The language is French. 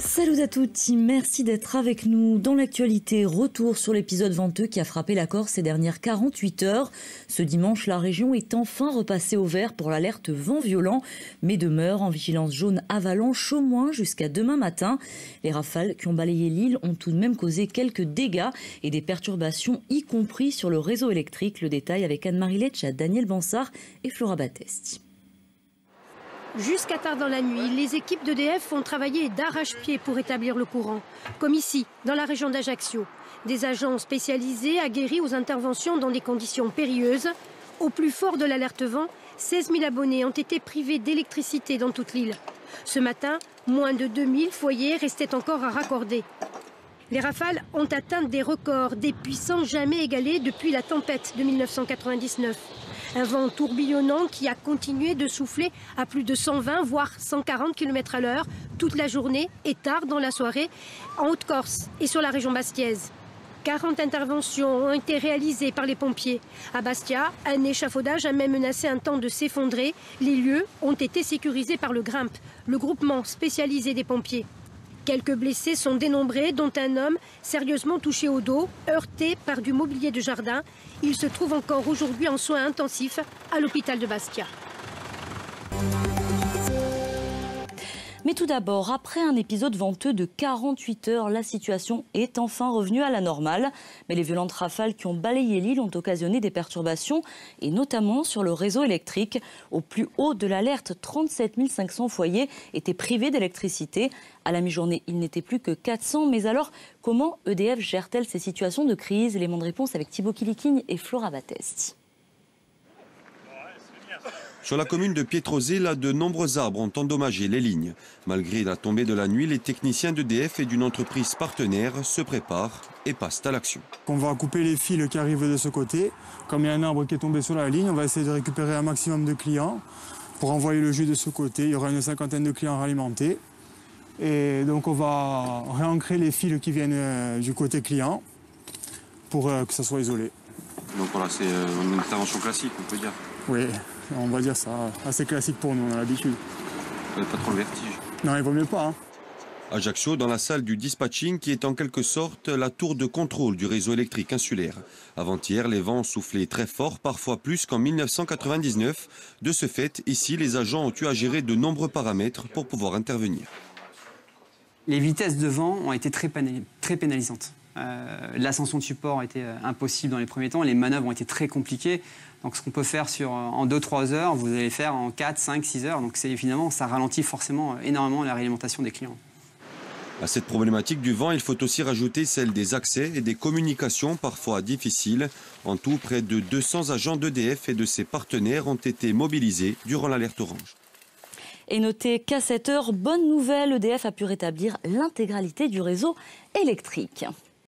Salut à toutes, merci d'être avec nous. Dans l'actualité, retour sur l'épisode venteux qui a frappé la Corse ces dernières 48 heures. Ce dimanche, la région est enfin repassée au vert pour l'alerte vent violent, mais demeure en vigilance jaune avalanche au moins jusqu'à demain matin. Les rafales qui ont balayé l'île ont tout de même causé quelques dégâts et des perturbations, y compris sur le réseau électrique. Le détail avec Anne-Marie Leccia, Daniel Bansard et Flora Battesti. Jusqu'à tard dans la nuit, les équipes d'EDF ont travaillé d'arrache-pied pour établir le courant, comme ici, dans la région d'Ajaccio. Des agents spécialisés aguerris aux interventions dans des conditions périlleuses. Au plus fort de l'alerte vent, 16 000 abonnés ont été privés d'électricité dans toute l'île. Ce matin, moins de 2000 foyers restaient encore à raccorder. Les rafales ont atteint des records, des puissances jamais égalées depuis la tempête de 1999. Un vent tourbillonnant qui a continué de souffler à plus de 120 voire 140 km à l'heure toute la journée et tard dans la soirée en Haute-Corse et sur la région bastiaise. 40 interventions ont été réalisées par les pompiers. À Bastia, un échafaudage a même menacé un temps de s'effondrer. Les lieux ont été sécurisés par le GRIMP, le groupement spécialisé des pompiers. Quelques blessés sont dénombrés, dont un homme sérieusement touché au dos, heurté par du mobilier de jardin. Il se trouve encore aujourd'hui en soins intensifs à l'hôpital de Bastia. Mais tout d'abord, après un épisode venteux de 48 heures, la situation est enfin revenue à la normale. Mais les violentes rafales qui ont balayé l'île ont occasionné des perturbations, et notamment sur le réseau électrique. Au plus haut de l'alerte, 37 500 foyers étaient privés d'électricité. À la mi-journée, il n'était plus que 400. Mais alors, comment EDF gère-t-elle ces situations de crise? Élément de réponse avec Thibaut Kilikigne et Flora Battesti. Sur la commune de Pietrozilla, de nombreux arbres ont endommagé les lignes. Malgré la tombée de la nuit, les techniciens d'EDF et d'une entreprise partenaire se préparent et passent à l'action. On va couper les fils qui arrivent de ce côté. Comme il y a un arbre qui est tombé sur la ligne, on va essayer de récupérer un maximum de clients pour envoyer le jus de ce côté. Il y aura une cinquantaine de clients alimentés. Et donc on va réancrer les fils qui viennent du côté client pour que ça soit isolé. Donc voilà, c'est une intervention classique, on peut dire. Oui, on va dire ça, assez classique pour nous, on a l'habitude. Vous n'avez pas trop le vertige? Non, il vaut mieux pas. Ajaccio, dans la salle du dispatching, qui est en quelque sorte la tour de contrôle du réseau électrique insulaire. Avant-hier, les vents soufflaient très fort, parfois plus qu'en 1999. De ce fait, ici, les agents ont eu à gérer de nombreux paramètres pour pouvoir intervenir. Les vitesses de vent ont été très pénalisantes. L'ascension de support a été impossible dans les premiers temps. Les manœuvres ont été très compliquées. Donc ce qu'on peut faire en 2-3 heures, vous allez faire en 4, 5, 6 heures. Donc finalement, ça ralentit forcément énormément la réalimentation des clients. À cette problématique du vent, il faut aussi rajouter celle des accès et des communications parfois difficiles. En tout, près de 200 agents d'EDF et de ses partenaires ont été mobilisés durant l'alerte orange. Et notez qu'à cette heure, bonne nouvelle, EDF a pu rétablir l'intégralité du réseau électrique.